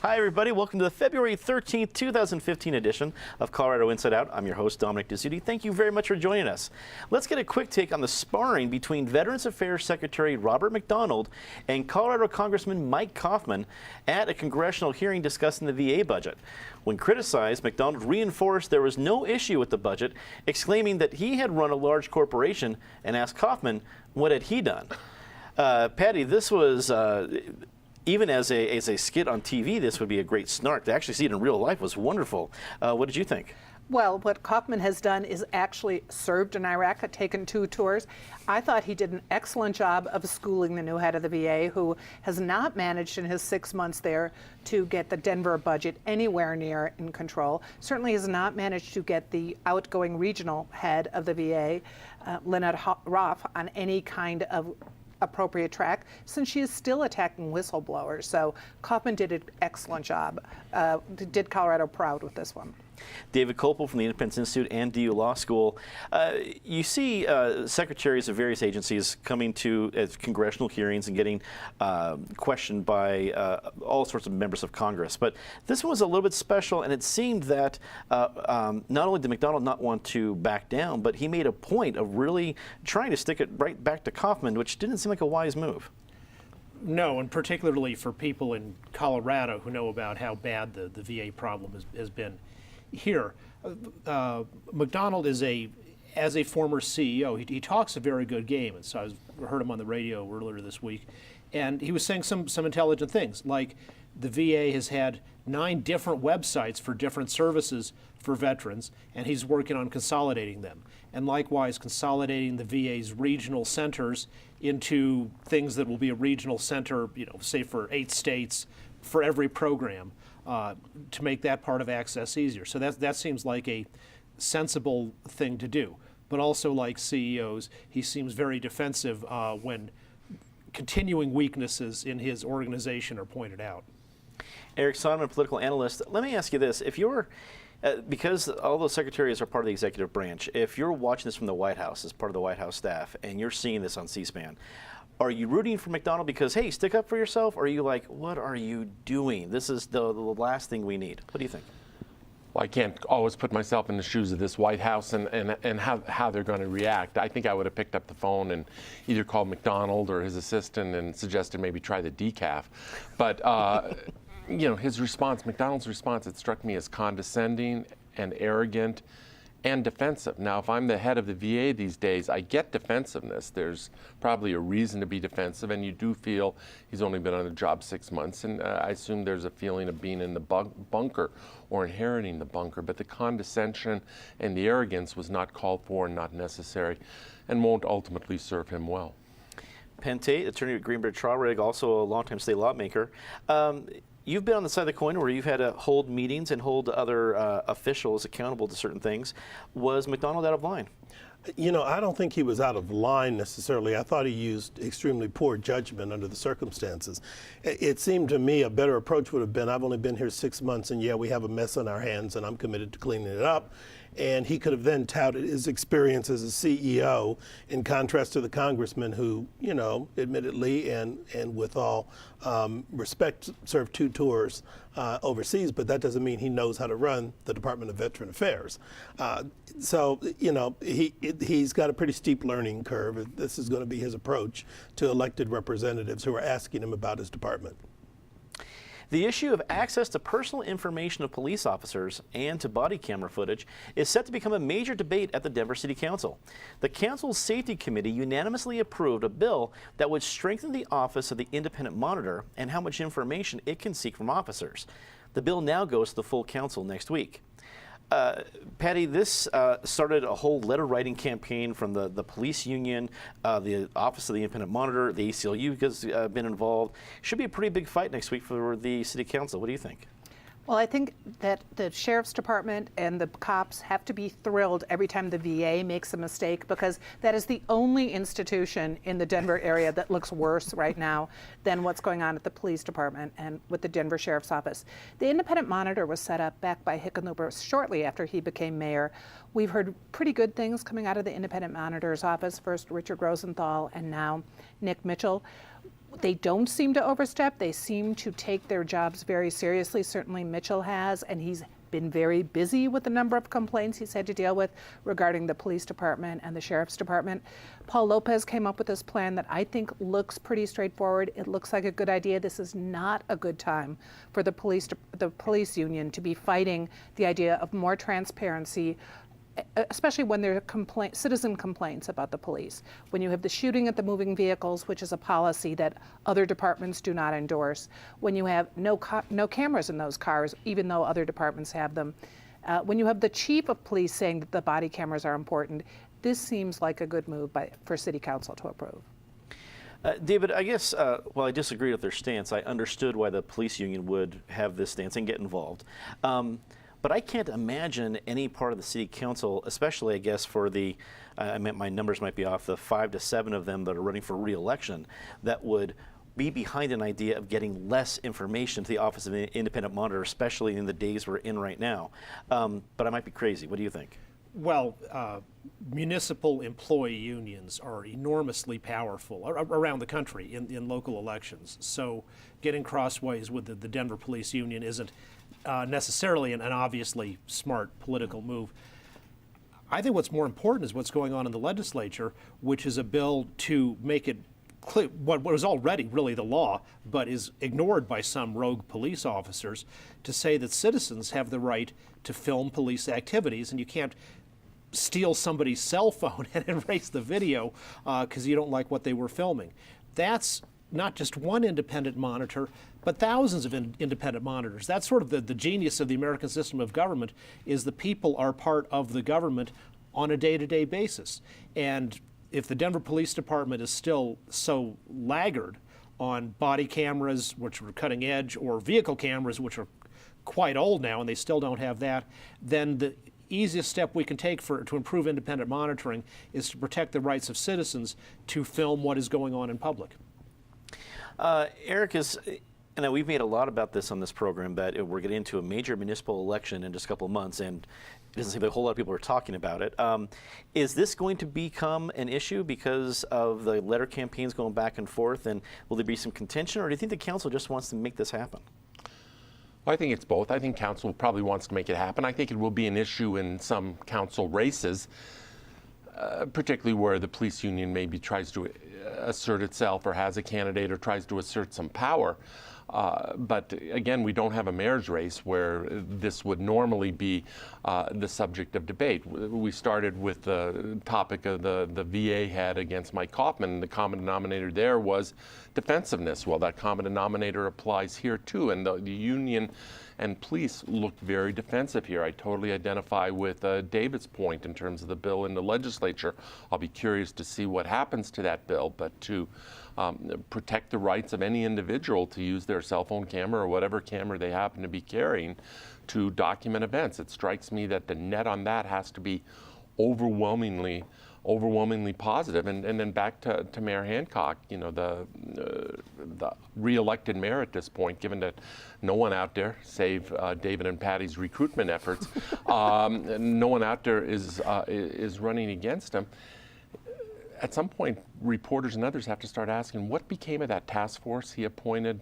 Hi, everybody. Welcome to the February 13th, 2015 edition of Colorado Inside Out. I'm your host, Dominic Dezzutti. Thank you very much for joining us. Let's get a quick take on the sparring between Veterans Affairs Secretary Robert McDonald and Colorado Congressman Mike Coffman at a congressional hearing discussing the VA budget. When criticized, McDonald reinforced there was no issue with the budget, exclaiming that he had run a large corporation, and asked Coffman what had he done. Patty, this was... even as a skit on TV, this would be a great snark. To actually see it in real life was wonderful. What did you think? Well, what Coffman has done is actually served in Iraq, had taken 2 tours. I thought he did an excellent job of schooling the new head of the VA, who has not managed in his 6 months there to get the Denver budget anywhere near in control. Certainly has not managed to get the outgoing regional head of the VA, Lynette Roth, on any kind of appropriate track, since she is still attacking whistleblowers. So Coffman did an excellent job. Did Colorado proud with this one. David Kopel from the Independence Institute and DU Law School. You see secretaries of various agencies coming to congressional hearings and getting questioned by all sorts of members of Congress. But this one was a little bit special, and it seemed that not only did McDonald not want to back down, but he made a point of really trying to stick it right back to Coffman, which didn't seem like a wise move. No, and particularly for people in Colorado who know about how bad the VA problem has been here. McDonald is as a former CEO, he talks a very good game, and so I heard him on the radio earlier this week, and he was saying some intelligent things, like the VA has had 9 different websites for different services for veterans, and he's working on consolidating them, and likewise consolidating the VA's regional centers into things that will be a regional center, say for 8 states for every program. To make that part of access easier. So that seems like a sensible thing to do. But also, like CEOs, he seems very defensive when continuing weaknesses in his organization are pointed out. Eric Sonneman, political analyst. Let me ask you this. If you're, because all those secretaries are part of the executive branch, if you're watching this from the White House as part of the White House staff and you're seeing this on C-SPAN, are you rooting for McDonald because, hey, stick up for yourself? Or are you like, what are you doing? This is the last thing we need. What do you think? Well, I can't always put myself in the shoes of this White House and how they're going to react. I think I would have picked up the phone and either called McDonald or his assistant and suggested maybe try the decaf. But, his response, McDonald's response, it struck me as condescending and arrogant and defensive. Now, if I'm the head of the VA these days, I get defensiveness. There's probably a reason to be defensive, and you do feel he's only been on the job 6 months, and I assume there's a feeling of being in the bunker or inheriting the bunker, but the condescension and the arrogance was not called for and not necessary, and won't ultimately serve him well. Penn Tate, attorney at Greenberg Traurig, also a longtime state lawmaker. You've been on the side of the coin where you've had to hold meetings and hold other officials accountable to certain things. Was McDonald out of line? I don't think he was out of line necessarily. I thought he used extremely poor judgment under the circumstances. It seemed to me a better approach would have been, I've only been here 6 months, and yeah, we have a mess on our hands, and I'm committed to cleaning it up. And he could have then touted his experience as a CEO in contrast to the congressman who, admittedly and with all respect, served 2 tours overseas, but that doesn't mean he knows how to run the Department of Veteran Affairs. He's got a pretty steep learning curve. This is going to be his approach to elected representatives who are asking him about his department. The issue of access to personal information of police officers and to body camera footage is set to become a major debate at the Denver City Council. The council's safety committee unanimously approved a bill that would strengthen the office of the independent monitor and how much information it can seek from officers. The bill now goes to the full council next week. Patty, this started a whole letter-writing campaign from the police union, the Office of the Independent Monitor, the ACLU has been involved. Should be a pretty big fight next week for the City Council. What do you think? Well, I think that the Sheriff's Department and the cops have to be thrilled every time the VA makes a mistake, because that is the only institution in the Denver area that looks worse right now than what's going on at the police department and with the Denver Sheriff's Office. The Independent Monitor was set up back by Hickenlooper shortly after he became mayor. We've heard pretty good things coming out of the Independent Monitor's office, first Richard Rosenthal and now Nick Mitchell. They don't seem to overstep. They seem to take their jobs very seriously. Certainly Mitchell has, and he's been very busy with the number of complaints he's had to deal with regarding the police department and the sheriff's department. Paul Lopez came up with this plan that I think looks pretty straightforward. It looks like a good idea. This is not a good time for the police union to be fighting the idea of more transparency, especially when there are citizen complaints about the police. When you have the shooting at the moving vehicles, which is a policy that other departments do not endorse. When you have no cameras in those cars, even though other departments have them. When you have the chief of police saying that the body cameras are important, this seems like a good move for City Council to approve. David, I guess, while I disagree with their stance, I understood why the police union would have this stance and get involved. But I can't imagine any part of the city council, especially I guess for the, I meant my numbers might be off, the 5 to 7 of them that are running for re-election, that would be behind an idea of getting less information to the Office of Independent Monitor, especially in the days we're in right now. But I might be crazy. What do you think? Well, municipal employee unions are enormously powerful around the country in local elections. So getting crossways with the Denver Police Union isn't necessarily an obviously smart political move. I think what's more important is what's going on in the legislature, which is a bill to make it clear what was already really the law, but is ignored by some rogue police officers, to say that citizens have the right to film police activities, and you can't steal somebody's cell phone and erase the video because you don't like what they were filming. That's not just one independent monitor, but thousands of independent monitors. That's sort of the genius of the American system of government, is the people are part of the government on a day-to-day basis. And if the Denver Police Department is still so laggard on body cameras, which are cutting edge, or vehicle cameras, which are quite old now and they still don't have that, then the easiest step we can take to improve independent monitoring is to protect the rights of citizens to film what is going on in public. Eric, we've made a lot about this on this program, that we're getting into a major municipal election in just a couple of months, and it doesn't seem like a whole lot of people are talking about it. Is this going to become an issue because of the letter campaigns going back and forth, and will there be some contention, or do you think the council just wants to make this happen? Well, I think it's both. I think council probably wants to make it happen. I think it will be an issue in some council races, particularly where the police union maybe tries to assert itself or has a candidate or tries to assert some power. But again, we don't have a mayor's race where this would normally be the subject of debate. We started with the topic of the VA had against Mike Coffman. The common denominator there was defensiveness. Well, that common denominator applies here too, and the union and police looked very defensive here. I totally identify with David's point in terms of the bill in the legislature. I'll be curious to see what happens to that bill, but to protect the rights of any individual to use their cell phone camera or whatever camera they happen to be carrying to document events. It strikes me that the net on that has to be overwhelmingly positive. And then back to Mayor Hancock, you know, the re-elected mayor at this point, given that no one out there, save David and Patty's recruitment efforts, no one out there is running against him. At some point, reporters and others have to start asking, what became of that task force he appointed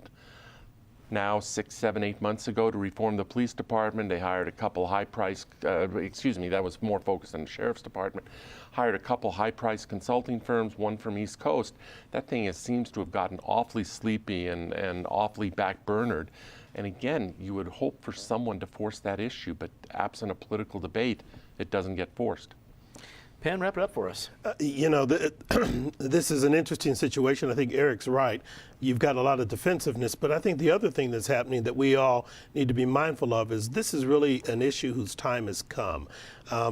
now 6, 7, 8 months ago to reform the police department? They hired a couple high-priced, that was more focused on the sheriff's department, hired a couple high-priced consulting firms, one from East Coast. That thing seems to have gotten awfully sleepy and awfully backburnered. And again, you would hope for someone to force that issue, but absent a political debate, it doesn't get forced. Pan, wrap it up for us. This is an interesting situation. I think Eric's right. You've got a lot of defensiveness, but I think the other thing that's happening that we all need to be mindful of is this is really an issue whose time has come.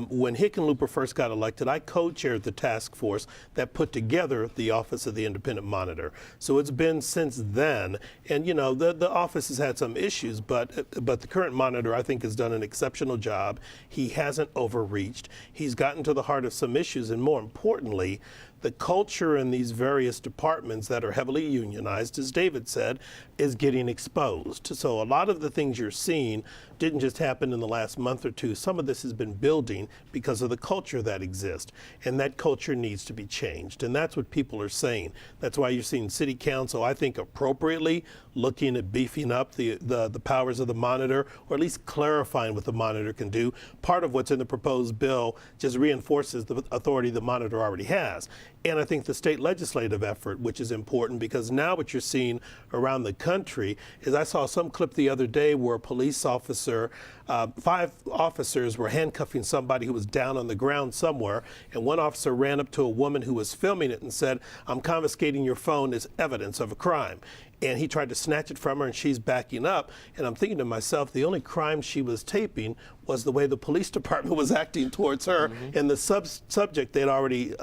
When Hickenlooper first got elected, I co-chaired the task force that put together the Office of the Independent Monitor. So it's been since then, and you know, the office has had some issues, but the current monitor, I think, has done an exceptional job. He hasn't overreached. He's gotten to the heart of some issues, and more importantly, the culture in these various departments that are heavily unionized, as David said, is getting exposed. So a lot of the things you're seeing didn't just happen in the last month or two. Some of this has been building because of the culture that exists, and that culture needs to be changed. And that's what people are saying. That's why you're seeing City Council, I think appropriately, looking at beefing up the powers of the monitor, or at least clarifying what the monitor can do. Part of what's in the proposed bill just reinforces the authority the monitor already has. And I think the state legislative effort, which is important, because now what you're seeing around the country is, I saw some clip the other day where a police officer, 5 officers were handcuffing somebody who was down on the ground somewhere, and one officer ran up to a woman who was filming it and said, "I'm confiscating your phone as evidence of a crime." And he tried to snatch it from her, and she's backing up. And I'm thinking to myself, the only crime she was taping was the way the police department was acting towards her, and the subject they'd already,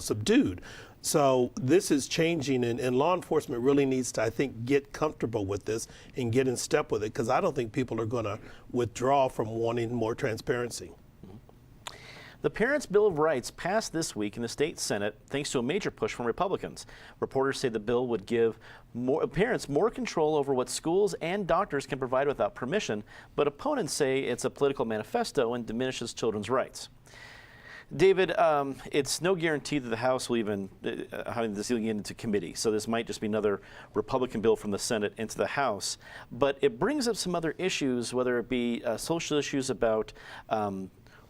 subdued. So this is changing, and law enforcement really needs to, I think, get comfortable with this and get in step with it, because I don't think people are going to withdraw from wanting more transparency. The Parents' Bill of Rights passed this week in the state Senate thanks to a major push from Republicans. Reporters say the bill would give parents more control over what schools and doctors can provide without permission, but opponents say it's a political manifesto and diminishes children's rights. David, it's no guarantee that the House will even have this get into committee, so this might just be another Republican bill from the Senate into the House. But it brings up some other issues, whether it be social issues about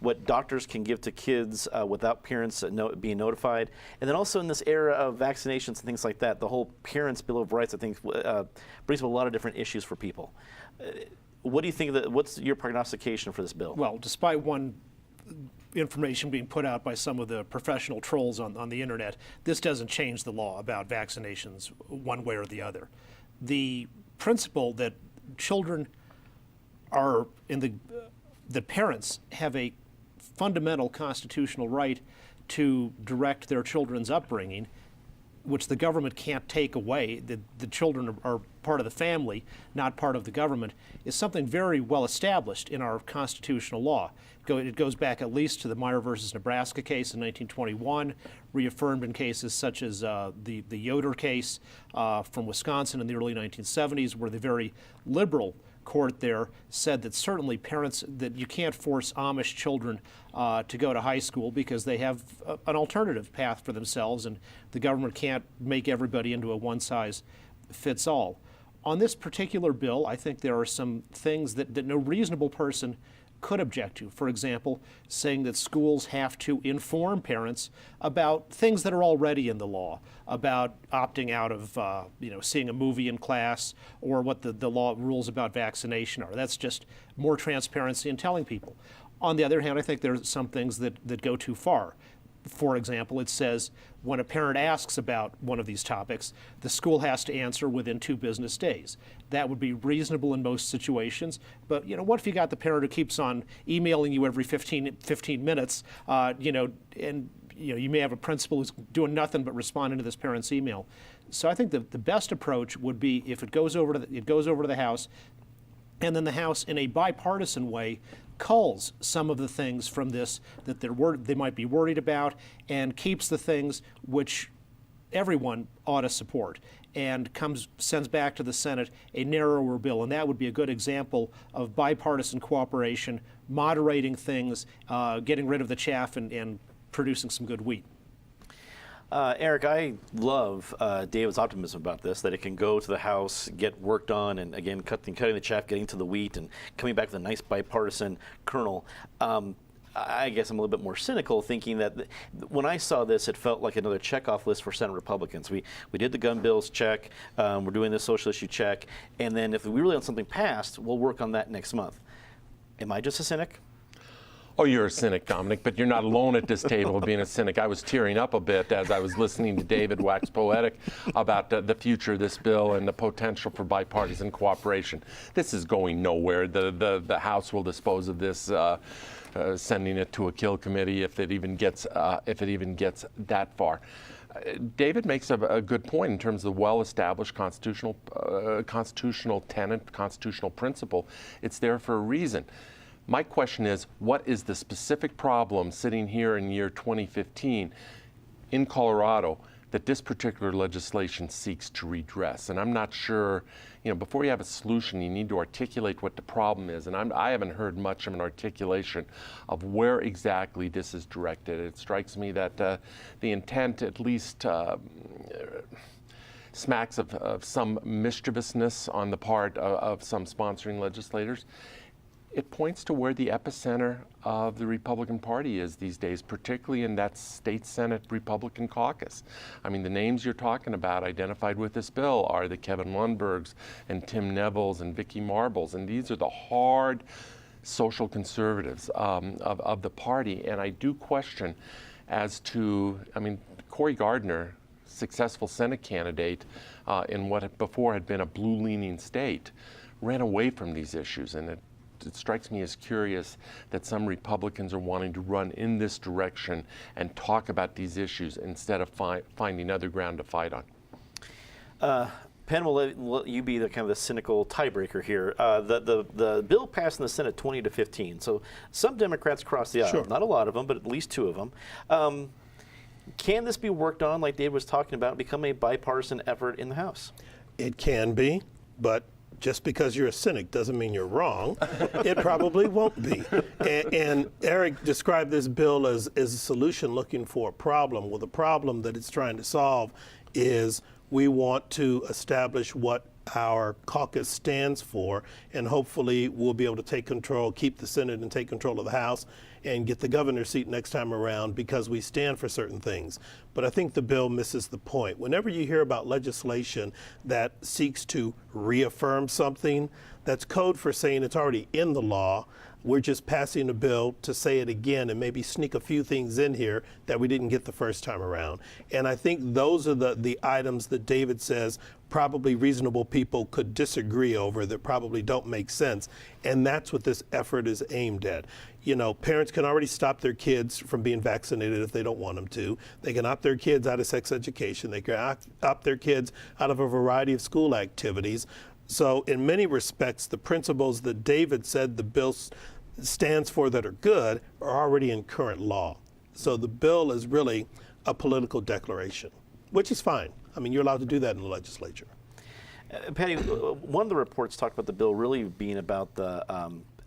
what doctors can give to kids without parents being notified. And then also in this era of vaccinations and things like that, the whole Parents' Bill of Rights, I think, brings up a lot of different issues for people. What do you think, what's your prognostication for this bill? Well, despite one information being put out by some of the professional trolls on the internet, this doesn't change the law about vaccinations one way or the other. The principle that children are that parents have a fundamental constitutional right to direct their children's upbringing, which the government can't take away, that the children are part of the family, not part of the government, is something very well established in our constitutional law. It goes back at least to the Meyer versus Nebraska case in 1921, reaffirmed in cases such as the Yoder case from Wisconsin in the early 1970s, where the very liberal court there said that certainly parents, that you can't force Amish children to go to high school because they have an alternative path for themselves, and the government can't make everybody into a one-size-fits-all. On this particular bill, I think there are some things that no reasonable person could object to. For example, saying that schools have to inform parents about things that are already in the law, about opting out of seeing a movie in class, or what the law rules about vaccination are. That's just more transparency in telling people. On the other hand, I think there are some things that go too far. For example, it says when a parent asks about one of these topics, the school has to answer within 2 business days. That would be reasonable in most situations, but what if you got the parent who keeps on emailing you every 15 minutes, and you may have a principal who's doing nothing but responding to this parent's email. So I think the best approach would be if it goes over to the House, and then the House, in a bipartisan way, culls some of the things from this that they might be worried about, and keeps the things which everyone ought to support, and sends back to the Senate a narrower bill. And that would be a good example of bipartisan cooperation, moderating things, getting rid of the chaff, and producing some good wheat. Eric, I love David's optimism about this, that it can go to the House, get worked on, and again, cutting the chaff, getting to the wheat, and coming back with a nice bipartisan kernel. I guess I'm a little bit more cynical, thinking that when I saw this, it felt like another checkoff list for Senate Republicans. We did the gun bills, check. We're doing the social issue, check. And then if we really want something passed, we'll work on that next month. Am I just a cynic? Oh, you're a cynic, Dominic, but you're not alone at this table being a cynic. I was tearing up a bit as I was listening to David wax poetic about the future of this bill and the potential for bipartisan cooperation. This is going nowhere. The House will dispose of this, sending it to a kill committee if it even gets that far. David makes a good point in terms of the well-established constitutional tenet, constitutional principle. It's there for a reason. My question is, what is the specific problem sitting here in year 2015 in Colorado that this particular legislation seeks to redress. And I'm not sure, before you have a solution, you need to articulate what the problem is. And I haven't heard much of an articulation of where exactly this is directed. It strikes me that the intent at least smacks of some mischievousness on the part of some sponsoring legislators. It points to where the epicenter of the Republican Party is these days, particularly in that state Senate Republican caucus. I mean, the names you're talking about identified with this bill are the Kevin Lundbergs and Tim Nevilles and Vicky Marbles, and these are the hard social conservatives of the party. And I do question as to, Cory Gardner, successful Senate candidate in what before had been a blue-leaning state, ran away from these issues, and it strikes me as curious that some Republicans are wanting to run in this direction and talk about these issues instead of finding other ground to fight on. Penn, will let you be the kind of the cynical tiebreaker here. The bill passed in the Senate 20-15, so some Democrats crossed the aisle. Sure. Not a lot of them, but at least two of them. Can this be worked on, like Dave was talking about, and become a bipartisan effort in the House? It can be, but just because you're a cynic doesn't mean you're wrong. It probably won't be. And Eric described this bill as a solution looking for a problem. Well, the problem that it's trying to solve is we want to establish what our caucus stands for, and hopefully we'll be able to take control, keep the Senate and take control of the House, and get the governor's seat next time around because we stand for certain things. But I think the bill misses the point. Whenever you hear about legislation that seeks to reaffirm something, that's code for saying it's already in the law. We're just passing a bill to say it again and maybe sneak a few things in here that we didn't get the first time around. And I think those are the items that David says probably reasonable people could disagree over, that probably don't make sense. And that's what this effort is aimed at. Parents can already stop their kids from being vaccinated if they don't want them to. They can opt their kids out of sex education. They can opt their kids out of a variety of school activities. So in many respects, the principles that David said the bill stands for that are good are already in current law. So the bill is really a political declaration, which is fine. You're allowed to do that in the legislature. Patty, one of the reports talked about the bill really being about the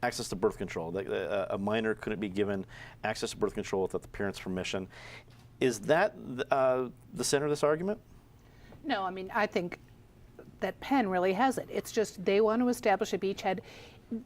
access to birth control. That a minor couldn't be given access to birth control without the parent's permission. Is that the center of this argument? No, I think that Penn really has it. It's just they want to establish a beachhead.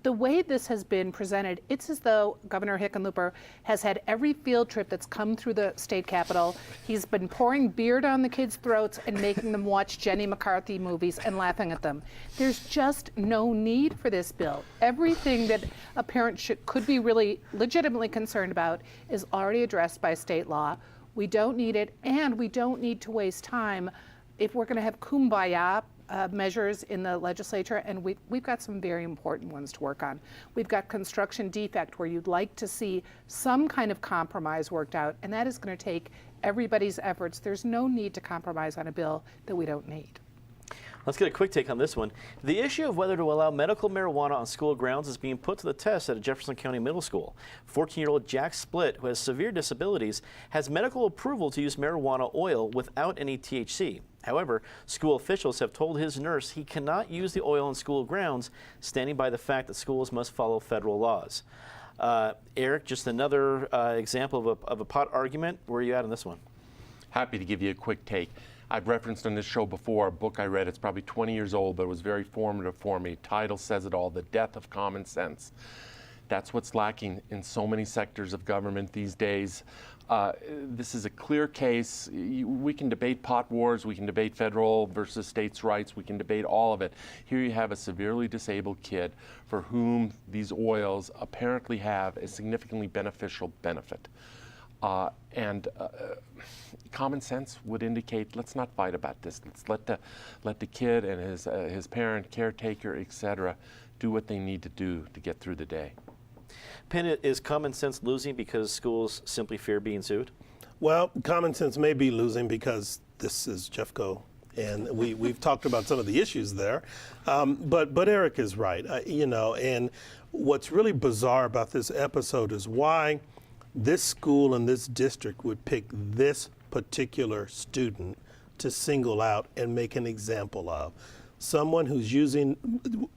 The way this has been presented, it's as though Governor Hickenlooper has had every field trip that's come through the state capitol. He's been pouring beer down the kids' throats and making them watch Jenny McCarthy movies and laughing at them. There's just no need for this bill. Everything that a parent could be really legitimately concerned about is already addressed by state law. We don't need it, and we don't need to waste time if we're going to have kumbaya measures in the legislature, and we've got some very important ones to work on. We've got construction defect, where you'd like to see some kind of compromise worked out, and that is going to take everybody's efforts. There's no need to compromise on a bill that we don't need. Let's get a quick take on this one. The issue of whether to allow medical marijuana on school grounds is being put to the test at a Jefferson County middle school. 14-year-old Jack Splitt, who has severe disabilities, has medical approval to use marijuana oil without any THC. However, school officials have told his nurse he cannot use the oil on school grounds, standing by the fact that schools must follow federal laws. Eric, just another example of a pot argument. Where are you at on this one? Happy to give you a quick take. I've referenced on this show before a book I read. It's probably 20 years old, but it was very formative for me. Title says it all: The Death of Common Sense. That's what's lacking in so many sectors of government these days. This is a clear case. We can debate pot wars, we can debate federal versus states' rights, we can debate all of it. Here you have a severely disabled kid for whom these oils apparently have a significantly beneficial benefit. Common sense would indicate, let's not fight about this. Let's let the kid and his parent, caretaker, etc., do what they need to do to get through the day. Penn, is common sense losing because schools simply fear being sued? Well, common sense may be losing because this is Jeffco, and we've talked about some of the issues there. But Eric is right, and what's really bizarre about this episode is why this school and this district would pick this particular student to single out and make an example of. Someone who's using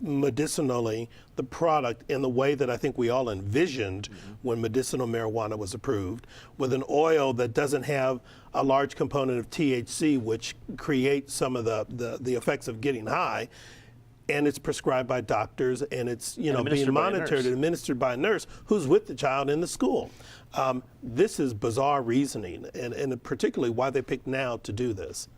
medicinally the product in the way that I think we all envisioned when medicinal marijuana was approved, with an oil that doesn't have a large component of THC, which creates some of the effects of getting high, and it's prescribed by doctors, and it's being monitored and administered by a nurse who's with the child in the school. This is bizarre reasoning, and particularly why they picked now to do this.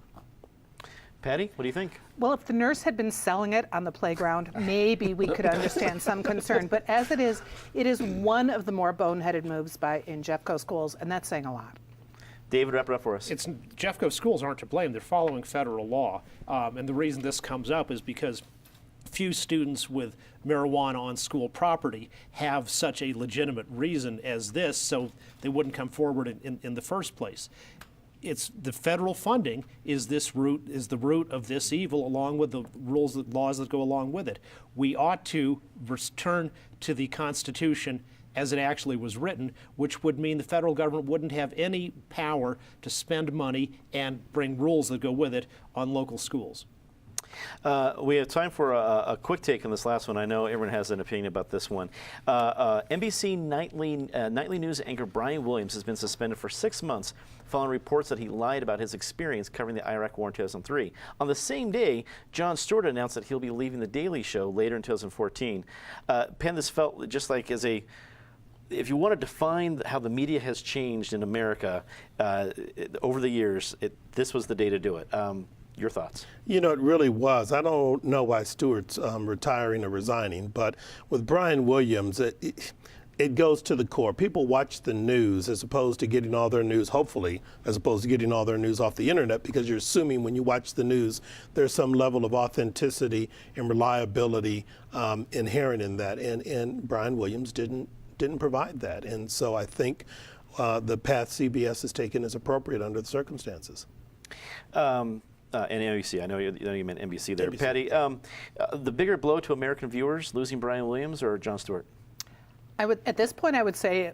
Patty, what do you think? Well, if the nurse had been selling it on the playground, maybe we could understand some concern. But as it is one of the more boneheaded moves in Jeffco schools, and that's saying a lot. David, wrap it up for us. Jeffco schools aren't to blame. They're following federal law. And the reason this comes up is because few students with marijuana on school property have such a legitimate reason as this, so they wouldn't come forward in the first place. It's the federal funding is the root of this evil, along with the laws that go along with it. We ought to return to the Constitution as it actually was written, which would mean the federal government wouldn't have any power to spend money and bring rules that go with it on local schools. We have time for a quick take on this last one. I know everyone has an opinion about this one. NBC nightly news anchor Brian Williams has been suspended for 6 months following reports that he lied about his experience covering the Iraq War in 2003. On the same day, Jon Stewart announced that he'll be leaving The Daily Show later in 2014. Penn, this felt just like if you want to define how the media has changed in America over the years, this was the day to do it. Your thoughts? It really was. I don't know why Stewart's retiring or resigning, but with Brian Williams, it goes to the core. People watch the news as opposed to getting all their news, hopefully, as opposed to getting all their news off the internet, because you're assuming when you watch the news, there's some level of authenticity and reliability inherent in that. And Brian Williams didn't provide that. And so I think the path CBS has taken is appropriate under the circumstances. And NBC, I know you meant NBC there. NBC. Patty, the bigger blow to American viewers, losing Brian Williams or Jon Stewart? At this point, I would say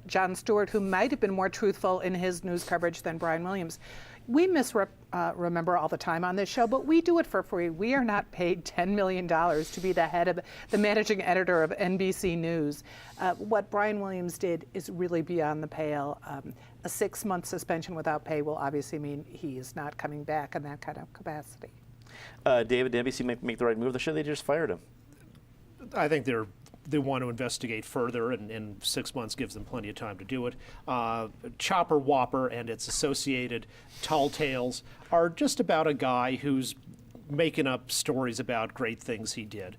Jon Stewart, who might have been more truthful in his news coverage than Brian Williams. We remember all the time on this show, but we do it for free. We are not paid $10 million to be the head of the managing editor of NBC News. What Brian Williams did is really beyond the pale. A 6-month suspension without pay will obviously mean he is not coming back in that kind of capacity. David, did NBC make the right move? They just fired him. I think they want to investigate further, and 6 months gives them plenty of time to do it. Chopper Whopper and its associated tall tales are just about a guy who's making up stories about great things he did.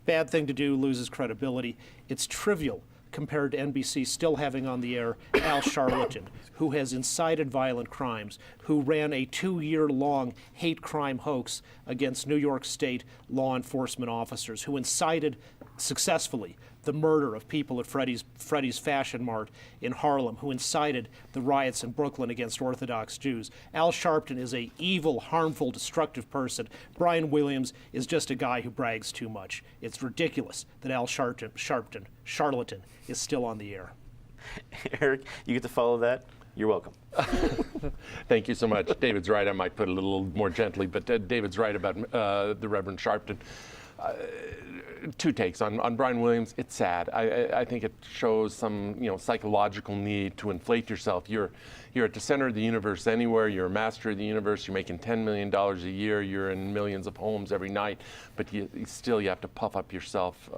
Bad thing to do, loses credibility. It's trivial compared to NBC still having on the air Al Sharpton, who has incited violent crimes, who ran a 2-year-long hate crime hoax against New York State law enforcement officers, who incited successfully the murder of people at Freddy's Fashion Mart in Harlem, who incited the riots in Brooklyn against Orthodox Jews. Al Sharpton is an evil, harmful, destructive person. Brian Williams is just a guy who brags too much. It's ridiculous that Al Sharpton, charlatan, is still on the air. Eric, you get to follow that? You're welcome. Thank you so much. David's right. I might put it a little more gently, but David's right about the Reverend Sharpton. Two takes on Brian Williams. It's sad. I think it shows some psychological need to inflate yourself. You're at the center of the universe anywhere. You're a master of the universe. You're making $10 million a year. You're in millions of homes every night, but you have to puff up yourself.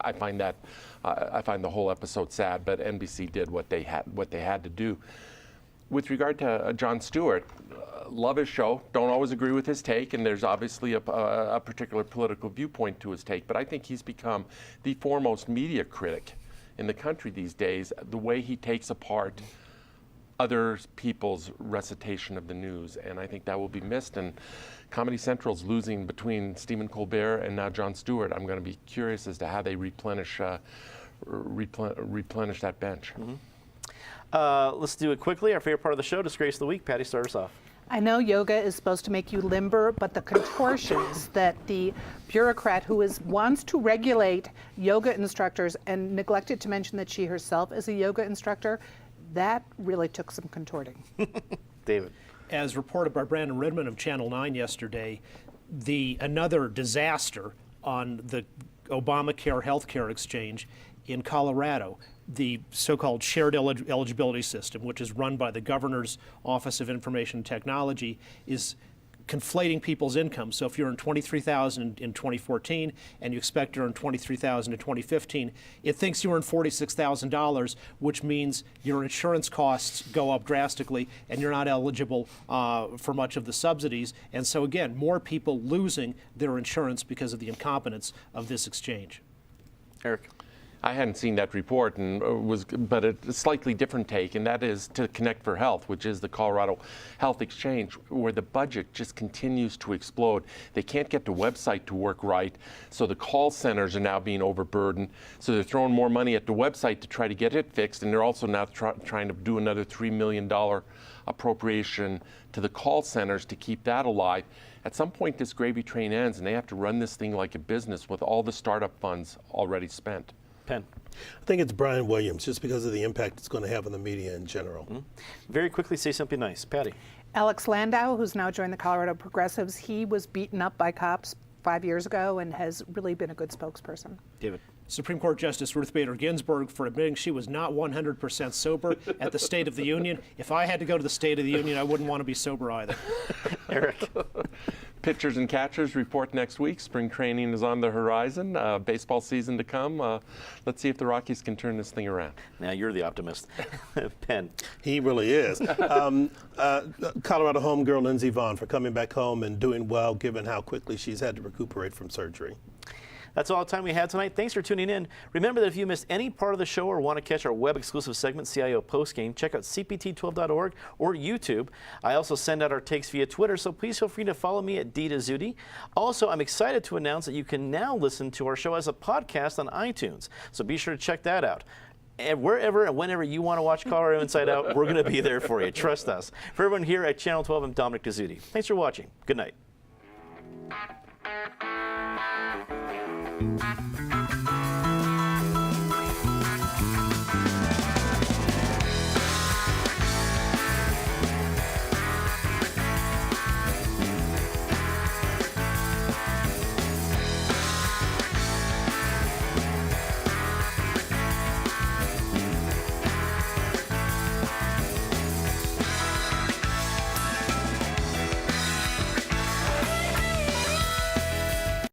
I find the whole episode sad. But NBC did what they had to do. With regard to Jon Stewart, love his show. Don't always agree with his take, and there's obviously a particular political viewpoint to his take, but I think he's become the foremost media critic in the country these days, the way he takes apart other people's recitation of the news, and I think that will be missed. And Comedy Central's losing between Stephen Colbert and now Jon Stewart. I'm going to be curious as to how they replenish that bench. Mm-hmm. Let's do it quickly. Our favorite part of the show, Disgrace of the Week. Patty, start us off. I know yoga is supposed to make you limber, but the contortions that the bureaucrat who wants to regulate yoga instructors and neglected to mention that she herself is a yoga instructor, that really took some contorting. David. As reported by Brandon Ridman of Channel 9 yesterday, another disaster on the Obamacare healthcare exchange in Colorado, the so-called shared eligibility system, which is run by the governor's Office of Information Technology, is conflating people's income. So if you earn $23,000 in 2014 and you expect to earn $23,000 in 2015, it thinks you earn $46,000, which means your insurance costs go up drastically and you're not eligible for much of the subsidies. And so again, more people losing their insurance because of the incompetence of this exchange. Eric. I hadn't seen that report, but a slightly different take, and that is to Connect for Health, which is the Colorado Health Exchange, where the budget just continues to explode. They can't get the website to work right, so the call centers are now being overburdened. So they're throwing more money at the website to try to get it fixed, and they're also now trying to do another $3 million appropriation to the call centers to keep that alive. At some point, this gravy train ends, and they have to run this thing like a business with all the startup funds already spent. Penn. I think it's Brian Williams, just because of the impact it's going to have on the media in general. Mm-hmm. Very quickly, say something nice. Patty. Alex Landau, who's now joined the Colorado Progressives, he was beaten up by cops 5 years ago and has really been a good spokesperson. David. Supreme Court Justice Ruth Bader Ginsburg for admitting she was not 100% sober at the State of the Union. If I had to go to the State of the Union, I wouldn't want to be sober either. Eric. Pitchers and catchers report next week. Spring training is on the horizon. Baseball season to come. Let's see if the Rockies can turn this thing around. Now you're the optimist. Penn. He really is. Colorado homegirl Lindsey Vaughn for coming back home and doing well, given how quickly she's had to recuperate from surgery. That's all the time we had tonight. Thanks for tuning in. Remember that if you missed any part of the show or want to catch our web-exclusive segment, CIO Postgame, check out cpt12.org or YouTube. I also send out our takes via Twitter, so please feel free to follow me at @DDazuti. Also, I'm excited to announce that you can now listen to our show as a podcast on iTunes, so be sure to check that out. And wherever and whenever you want to watch Colorado Inside Out, we're going to be there for you. Trust us. For everyone here at Channel 12, I'm Dominic Dezzutti. Thanks for watching. Good night.